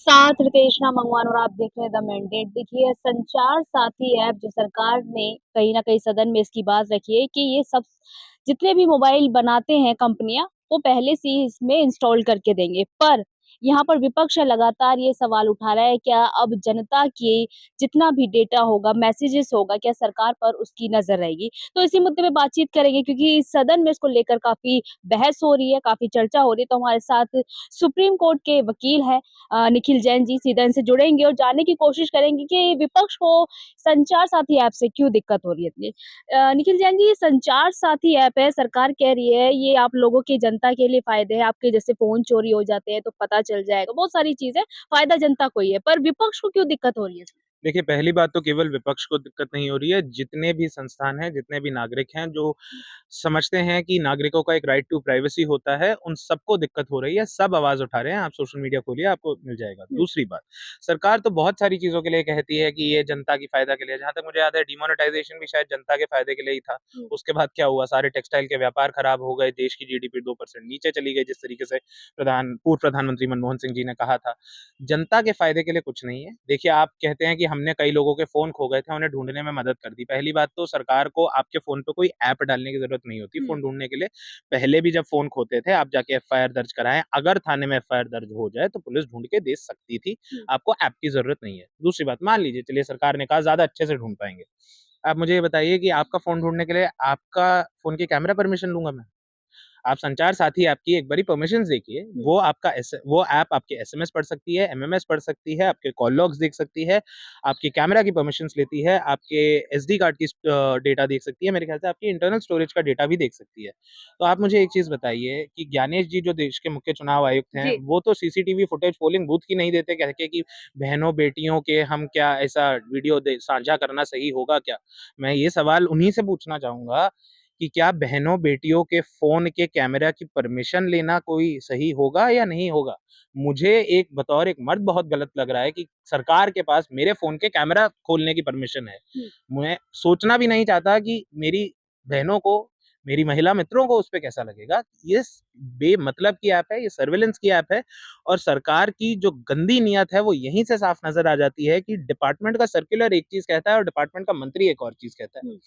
साथ रितेश राम मंगवान और आप देख रहे हैं द मैंडेट। देखिए, संचार साथी ऐप जो सरकार ने कहीं ना कहीं सदन में इसकी बात रखी है कि ये सब जितने भी मोबाइल बनाते हैं कंपनियां वो पहले से ही इसमें इंस्टॉल करके देंगे। पर यहाँ पर विपक्ष लगातार ये सवाल उठा रहा है, क्या अब जनता की जितना भी डेटा होगा, मैसेजेस होगा, क्या सरकार पर उसकी नजर रहेगी? तो इसी मुद्दे पे बातचीत करेंगे क्योंकि सदन में इसको लेकर काफी बहस हो रही है, काफी चर्चा हो रही है। तो हमारे साथ सुप्रीम कोर्ट के वकील है निखिल जैन जी, सीधा इनसे जुड़ेंगे और जानने की कोशिश करेंगे कि विपक्ष को संचार साथी ऐप से क्यों दिक्कत हो रही है इतनी। निखिल जैन जी, ये संचार साथी ऐप है, सरकार कह रही है ये आप लोगों की जनता के लिए फायदे है, आपके जैसे फोन चोरी हो जाते हैं तो पता चल जाएगा, बहुत सारी चीजें, फायदा जनता को ही है, पर विपक्ष को क्यों दिक्कत हो रही है इसमें? देखिए, पहली बात तो केवल विपक्ष को दिक्कत नहीं हो रही है, जितने भी संस्थान हैं, जितने भी नागरिक हैं, जो समझते हैं कि नागरिकों का एक राइट टू प्राइवेसी होता है, उन सबको दिक्कत हो रही है, सब आवाज़ उठा रहे हैं। आप सोशल मीडिया खोलिए, आपको मिल जाएगा। हम्म, दूसरी बात, सरकार तो बहुत सारी चीज़ों के लिए कहती है कि ये जनता की फ़ायदा के लिए, जहाँ तक मुझे याद है डिमोनेटाइज़ेशन भी शायद जनता के फ़ायदे के लिए ही था। हम्म, उसके बाद क्या हुआ, सारे टेक्सटाइल के व्यापार खराब हो गए, देश की जीडीपी 2% नीचे चली गई, जिस तरीके से पूर्व प्रधानमंत्री मनमोहन सिंह जी ने कहा था। जनता के फ़ायदे के लिए कुछ नहीं है। देखिए, आप कहते हैं कि हमने कई लोगों के फ़ोन खो गए थे, उन्हें ढूँढने में मदद कर दी। पहली बात तो सरकार को आपके फ़ोन पे कोई ऐप डालने की ज़रूरत नहीं होती फ़ोन हम्म, ढूँढने के लिए। पहले भी जब फ़ोन खोते थे, आप जाके एफआईआर दर्ज कराएँ। अगर थाने में एफआईआर दर्ज हो जाए, तो पुलिस ढूँढ के दे सकती थी। हम्म। आपको ऐप की ज़रूरत नहीं है। दूसरी बात, मान लीजिए चलिए सरकार ने कहा ज़्यादा अच्छे से ढूँढ पाएँगे। आप मुझे ये बताइए कि आपका फ़ोन ढूँढने के लिए आपका फ़ोन की कैमरा परमिशन लूँगा मैं? आप संचार साथी ऐप की एक बारी परमिशंस देखिए, हम्म, वो ऐप आपके एसएमएस पढ़ सकती है, एमएमएस पढ़ सकती है, आपके कॉल लॉग्स देख सकती है, आपकी कैमरा की परमिशंस लेती है, आपके एसडी कार्ड की डेटा देख सकती है, मेरे ख्याल से आपकी इंटरनल स्टोरेज का डेटा भी देख सकती है। तो आप मुझे एक चीज़ बताइए कि ज्ञानेश जी जो देश के मुख्य चुनाव आयुक्त हैं, जी। वो तो सीसीटीवी फुटेज पोलिंग बूथ की नहीं देते कह के कि बहनों-बेटियों के हम क्या ऐसा वीडियो दे साझा करना सही होगा क्या? मैं ये सवाल उन्हीं से पूछना चाहूँगा कि क्या बहनों-बेटियों के फ़ोन के कैमरा की परमिशन लेना कोई सही होगा या नहीं होगा? मुझे एक बतौर एक मर्द बहुत गलत लग रहा है कि सरकार के पास मेरे फ़ोन के कैमरा खोलने की परमिशन है। हम्म, मैं सोचना भी नहीं चाहता कि मेरी बहनों को, मेरी महिला मित्रों को उसपे कैसा लगेगा। ये स बेमतलब की ऐप है, ये सर्विलेंस की ऐप है और सरकार की जो गंदी नीयत है वो यहीं से साफ नज़र आ जाती है कि डिपार्टमेंट का सर्कुलर एक चीज़ कहता है और डिपार्टमेंट का मंत्री एक और चीज़ कहता है। हम्म,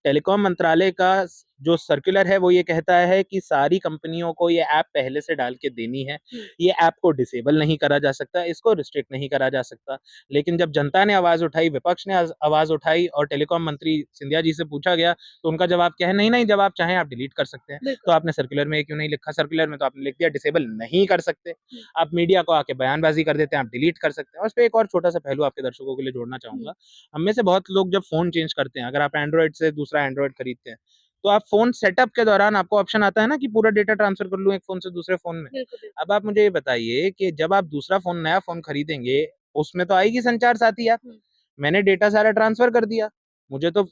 टेलीकॉम मंत्रालय का जो सर्कुलर है वो ये कहता है कि सारी कंपनियों को ये ऐप पहले से डाल के देनी है। हम्म, ये ऐप को डिसेबल नहीं करा जा सकता, इसको रिस्ट्रिक्ट नहीं करा जा सकता। लेकिन जब जनता ने आवाज़ उठाई, विपक्ष ने आवाज़ उठाई और टेलीकॉम मंत्री सिंधिया जी से पूछा गया, तो उनका जवाब क्या है, नहीं, नहीं जब आप चाहें आप डिलीट कर सकते हैं। बिल्कुल। तो आपने सर्कुलर में ये क्यों नहीं लिखा? सर्कुलर में तो आपने लिख दिया डिसेबल नहीं कर सकते। हम्म, आप मीडिया को आके बयानबाज़ी कर देते हैं, आप डिलीट कर सकते हैं। और उसपे एक और छोटा-सा पहलू आपके दर्शकों के लिए जोड़ना हम्म, चाहूँगा। हम में से बहुत लोग जब फ़ोन चेंज करते हैं, अगर आप एंड्रॉइड से दूसरा एंड्रॉइड खरीदते हैं, तो आप फ़ोन सेटअप के दौरान आपको ऑप्शन आता है ना कि पूरा डेटा ट्रांसफ़र कर लूँ एक फ़ोन से दूसरे फ़ोन में। बिल्कुल, बिल्कुल। अब आप मुझे ये बताइए कि जब आप दूसरा फ़ोन नया फ़ोन खरीदेंगे, उसमें तो आएगी संचार साथी ऐप। हम्म। मैंने डेटा सारा ट्रांसफ़र कर दिया। मुझे तो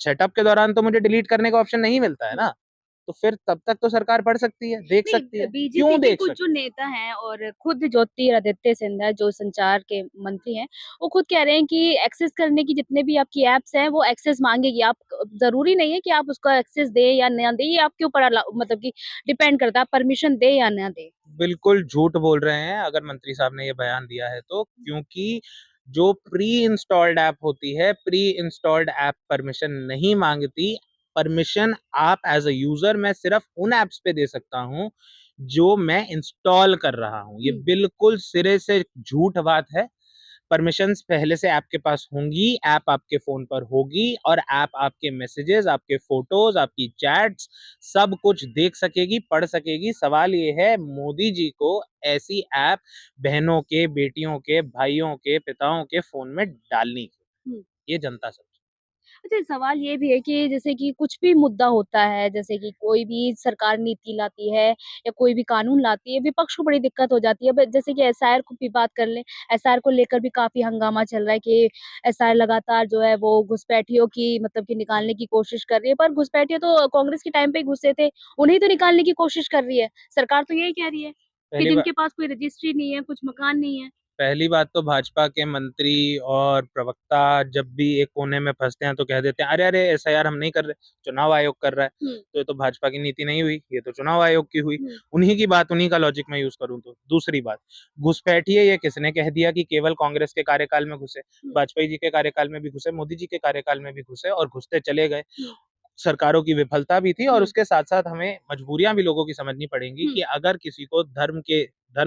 सेटअप के दौरान तो मुझे डिलीट करने का ऑप्शन नहीं मिलता है ना। तो फिर तब तक तो सरकार पढ़ सकती है, देख सकती नहीं, है। बीजेपी क्यों के देख कुछ जो सकती है? नेता हैं और खुद ज्योतिरादित्य सिंधिया जो संचार के मंत्री हैं, वो खुद कह रहे हैं कि एक्सेस करने की जितने भी आपकी ऐप्स हैं, वो एक्सेस माँगेगी। आप ज़रूरी नहीं है कि आप उसका एक्सेस दें या ना दें, ये आपके ऊपर मतलब कि डिपेंड करता है, आप परमिशन दें या ना दें। बिल्कुल झूठ बोल रहे हैं अगर मंत्री साहब ने ये बयान दिया है तो, क्योंकि जो प्री इंस्टॉल्ड ऐप होती है, प्री इंस्टॉल्ड ऐप परमिशन नहीं माँगती। परमिशन आप एज़ अ यूज़र मैं सिर्फ़ उन ऐप्स पे दे सकता हूँ, जो मैं इंस्टॉल कर रहा हूँ। ये हुँ, बिल्कुल सिरे से झूठ बात है। परमिशंस पहले से ऐप के पास होंगी, ऐप आपके फ़ोन पर होगी और ऐप आपके मैसेजेस, आपके फ़ोटोज़, आपकी चैट्स सब कुछ देख सकेगी, पढ़ सकेगी। सवाल ये है मोदी जी को ऐसी ऐप बहनों के, बेटियों के, भाइयों के, पिताओं के फ़ोन में डालनी क्यों? हुँ। ये जनता समझे। अच्छा, सवाल ये भी है कि जैसे कि कुछ भी मुद्दा होता है, जैसे कि कोई भी सरकार नीति लाती है या कोई भी कानून लाती है, विपक्ष को बड़ी दिक्कत हो जाती है। ब जैसे कि एसआईआर की बात कर लें, एसआईआर को लेकर भी काफ़ी हंगामा चल रहा है कि एसआईआर लगातार जो है वो घुसपैठियों की मतलब कि निकालने की कोशिश कर रही है, पर घुसपैठिए तो कांग्रेस के टाइम पे ही घुसे थे, उन्हें तो निकालने की कोशिश कर रही है। सरकार तो यही कह रही है कि पहली बात जिनके पास कोई रजिस्ट्री नहीं है, कुछ मकान नहीं है। पहली बात तो भाजपा के मंत्री और प्रवक्ता जब भी एक कोने में फंसते हैं तो कह देते हैं अरे अरे एसआईआर हम नहीं कर रहे, चुनाव आयोग कर रहा है। तो ये तो भाजपा की नीति नहीं हुई, ये तो चुनाव आयोग की हुई। उन्हीं की बात, उन्हीं का लॉजिक मैं यूज करूं तो। दूसरी बात, घुसपैठिए ये किसने कह दिया कि केवल कांग्रेस के कार्यकाल में घुसे? वाजपेयी जी के कार्यकाल में भी घुसे, मोदी जी के कार्यकाल में भी घुसे और घुसते चले गए। सरकारों की विफलता भी थी और उसके साथ-साथ हमें मजबूरियाँ भी लोगों की समझनी पड़ेंगी कि अगर किसी को धर्म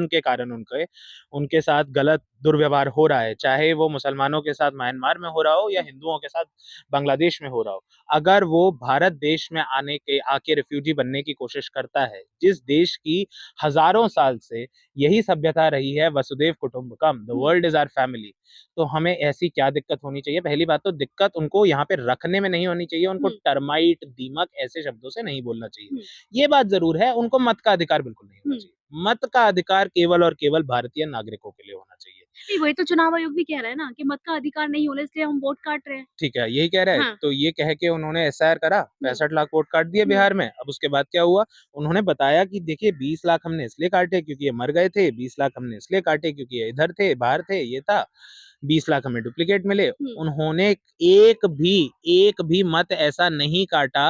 के कारण उनके साथ गलत दुर्व्यवहार हो रहा है, चाहे वो मुसलमानों के साथ म्यांमार में हो रहा हो या हिंदुओं के साथ बांग्लादेश में हो रहा हो। अगर वो भारत देश में आके रिफ्यूजी बनने की कोशिश करता है, जिस देश की हज़ारों साल से यही सभ्यता रही है वसुधैव कुटुंबकम, the world is our family. तो हमें ऐसी क्या दिक्कत होनी चाहिए? पहली बात तो दिक्कत उनको यहाँ पे रखने में नहीं होनी चाहिए, उनको टर्माइट, दीमक ऐसे शब्दों से नहीं बोलना चाहिए। ये बात ज़रूर है, उनको मत का अधिकार बिल्कुल नहीं होना चाहिए। मत का अधिकार केवल और केवल भारतीय नागरिकों के लिए होना चाहिए। नहीं, वही तो चुनाव आयोग भी कह रहा है ना कि मत का अधिकार नहीं होने इसलिए हम वोट काट रहे हैं। ठीक है, यही कह रहा है। हाँ। तो ये कह के उन्होंने एसआईआर करा, 65 लाख वोट काट दिए हुँ। बिहार में। अब उसके बाद क्या हुआ? उन्होंने बताया कि देखिए 20 लाख हमने इसलिए काटे क्योंकि ये मर गए थे, 20 लाख हमने इसलिए काटे क्योंकि ये इधर थे, बाहर थे, ये था। 20 लाख हमें डुप्लीकेट मिले। उन्होंने एक भी मत ऐसा नहीं काटा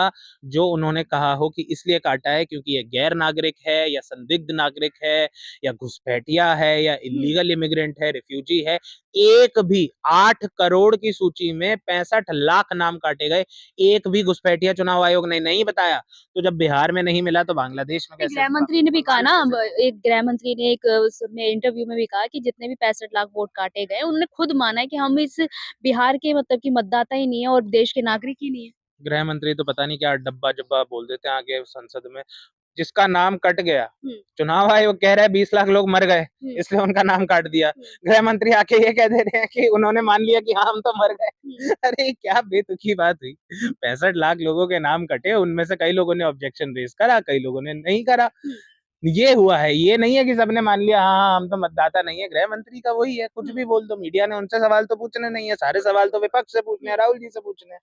जो उन्होंने कहा हो कि इसलिए काटा है क्योंकि ये गैर नागरिक है या संदिग्ध नागरिक है या घुसपैठिया है या इल्लीगल इमिग्रेंट है, रिफ्यूजी है। एक भी 8 करोड़ की सूची में 65 लाख नाम काटे गए, एक भी घुसपैठिया चुनाव आयोग ने नहीं बताया। तो जब बिहार में नहीं मिला तो बांग्लादेश में कैसे गृह होगा? मंत्री ने भी कहा बंगाल ना, में अब कैसे होगा? एक गृह मंत्री ने एक उसमें इंटरव्यू में भी कहा कि जितने भी 65 लाख वोट काटे गए, उन्होंने खुद माना है कि हम इस बिहार के मतलब कि मतदाता ही नहीं है और देश के नागरिक ही नहीं है। गृह मंत्री तो पता नहीं क्या डब्बा-जब्बा बोल देते हैं आगे संसद में। जिसका नाम कट गया, हुँ। चुनाव आयोग कह रहा है 20 लाख लोग मर गए, हुँ। इसलिए उनका नाम काट दिया। हुँ। गृह मंत्री आके ये कह दे रहे हैं कि उन्होंने मान लिया कि हाँ, हम तो मर गए। हुँ। अरे क्या बेतुकी बात हुई। 65 लाख लोगों के नाम कटे, उनमें से कई लोगों ने ऑब्जेक्शन रेज़ करा, कई लोगों ने नहीं करा। हुँ। ये हुआ है, ये नहीं है कि सबने मान लिया हाँ, हाँ, हम तो मतदाता नहीं है। गृह मंत्री का वही है, कुछ हुँ। भी बोल दो। मीडिया ने उनसे सवाल तो पूछने नहीं है, सारे सवाल तो विपक्ष से पूछने हैं, हुँ। राहुल जी से पूछने हैं।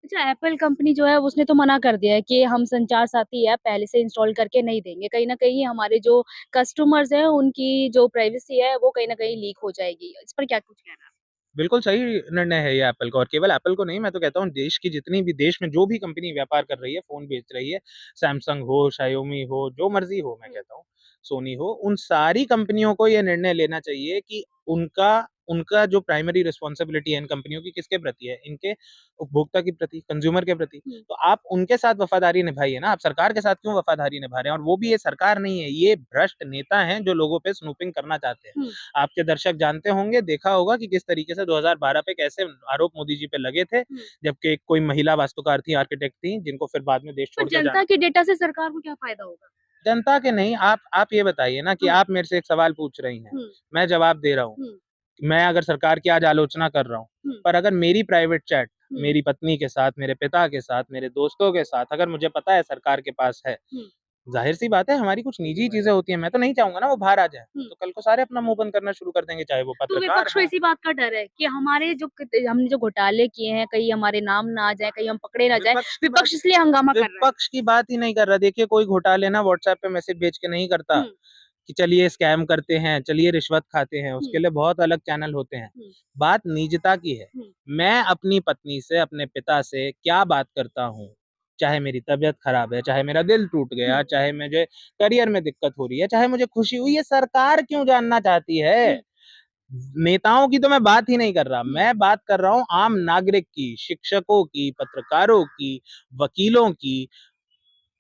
अच्छा, एप्पल कंपनी जो है उसने तो मना कर दिया है कि हम संचार साथी ऐप पहले से इंस्टॉल करके नहीं देंगे। कहीं न कहीं हमारे जो कस्टमर्स हैं उनकी जो प्राइवेसी है वो कहीं न कहीं लीक हो जाएगी। इस पर क्या कुछ कहना है? बिल्कुल सही निर्णय है ये एप्पल का और केवल एप्पल को नहीं मैं तो कहता हूँ देश की जितनी भी देश में जो भी कंपनी व्यापार कर रही है, फ़ोन बेच रही है, सैमसंग हो, शाओमी हो, जो मर्ज़ी हो मैं हुँ। कहता हूँ, सोनी हो, उन सारी कंपनियों को ये निर्णय लेना चाहिए कि उनका उनका जो प्राइमरी रिस्पॉन्सिबिलिटी है इन कंपनियों की किसके प्रति है? इनके उपभोक्ता के प्रति, कंज़्यूमर के प्रति। हुँ। तो आप उनके साथ वफ़ादारी निभाइए ना, आप सरकार के साथ क्यों वफ़ादारी निभा रहे हैं? और वो भी ये सरकार नहीं है, ये भ्रष्ट नेता हैं जो लोगों पे स्नूपिंग करना चाहते हैं। हुँ। आपके दर्शक जानते होंगे, देखा होगा कि किस तरीके से 2012 पे कैसे आरोप मोदी जी पे लगे थे, हुँ। जबकि कोई महिला वास्तुकार थी, आर्किटेक्ट थी, जिनको फिर बाद में देश तो छोड़ के जनता जाना के पड़ा। डेटा से सरकार को क्या फ़ायदा होगा? जनता के नहीं, आप ये बताइए ना कि हुँ। आप मेरे से एक सवाल पूछ रही हैं, हुँ। मैं जवाब दे रहा हूँ। हुँ। मैं अगर सरकार की आज आलोचना कर रहा हूँ, हुँ। पर अगर मेरी प्राइवेट चैट हुँ। मेरी पत्नी के साथ, मेरे पिता के साथ, मेरे दोस्तों के साथ अगर मुझे पता है सरकार के पास है, हुँ। ज़ाहिर-सी बात है हमारी कुछ निजी चीज़ें होती हैं, मैं तो नहीं चाहूँगा ना वो बाहर आ जाए। हुँ। तो कल को सारे अपना मुँह बंद करना शुरू कर देंगे, चाहे वो तो पत्रकार विपक्ष को हों। इसी बात का डर है कि हमारे जो हमने जो घोटाले किए हैं, कहीं हमारे नाम ना आ जाए, कहीं हम पकड़े ना जाएँ, विपक्ष की बात विपक्ष इसलिए हंगामा कर रहा है। विपक्ष की बात ही नहीं कर रहा। देखिए कोई घोटाले ना व्हाट्सएप पे मैसेज भेज के नहीं करता, हुँ। कि चलिए स्कैम करते हैं, चलिए रिश्वत खाते हैं, हुँ। उसके लिए बहुत अलग चैनल होते हैं। हुँ। बात निजता की है। हुँ। मैं अपनी पत्नी से, अपने पिता से क्या बात करता हूँ, चाहे मेरी तबीयत खराब है, चाहे मेरा दिल टूट हुँ। गया, चाहे मुझे करियर में दिक्कत हो रही है, चाहे मुझे खुशी हुई, ये सरकार क्यों जानना चाहती हुँ। है? नेताओं की तो मैं बात ही नहीं कर रहा, हुँ। मैं बात कर रहा हूँ आम नागरिक की, शिक्षकों की, पत्रकारों की, वकीलों की,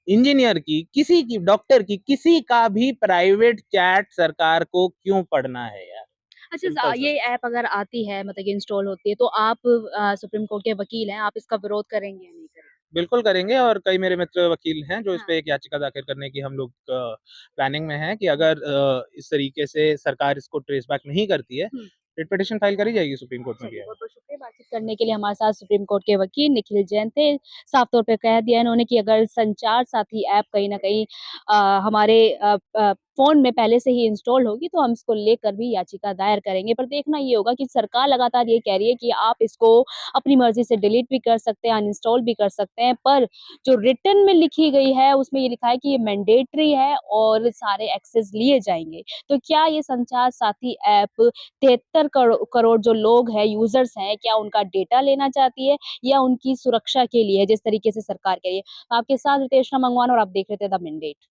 इंजीनियर की, किसी की, डॉक्टर की, किसी का भी प्राइवेट चैट सरकार को क्यों पढ़ना है यार? अच्छा, सिंपल सा। ये ऐप अगर आती है मतलब कि इंस्टॉल होती है तो आप सुप्रीम कोर्ट के वकील हैं, आप इसका विरोध करेंगे या नहीं करेंगे? बिल्कुल करेंगे और कई मेरे मित्र वकील हैं जो इस हाँ। पे एक याचिका दाखिल करने की हम लोग प्लानिंग में हैं कि हुँ। अगर इस तरीके से सरकार इसको ट्रेस बैक नहीं करती है, हुँ। रिट पिटीशन फाइल करी जाएगी सुप्रीम कोर्ट में भी चलिए, आगे। बहुत-बहुत शुक्रिया बातचीत करने के लिए। हमारे साथ सुप्रीम कोर्ट के वकील निखिल जैन थे। साफ तौर पे कह दिया इन्होंने कि अगर संचार साथी ऐप कहीं न कहीं हमारे फ़ोन में पहले से ही इंस्टॉल होगी तो हम इसको लेकर भी याचिका दायर करेंगे। पर देखना ये होगा कि सरकार लगातार ये कह रही है कि आप इसको अपनी मर्ज़ी से डिलीट भी कर सकते हैं, अनइंस्टॉल भी कर सकते हैं, पर जो रिटन में लिखी गई है उसमें ये लिखा है कि ये मैंडेटरी है और सारे एक्सेस लिए जाएँगे। तो क्या ये संचार साथी ऐप 73 करोड़ जो लोग हैं, यूज़र्स हैं, क्या उनका डेटा लेना चाहती है या उनकी सुरक्षा के लिए है, जिस तरीके से सरकार कह रही है? आपके साथ रितेश मंगवान और आप देख रहे थे द मैंडेट।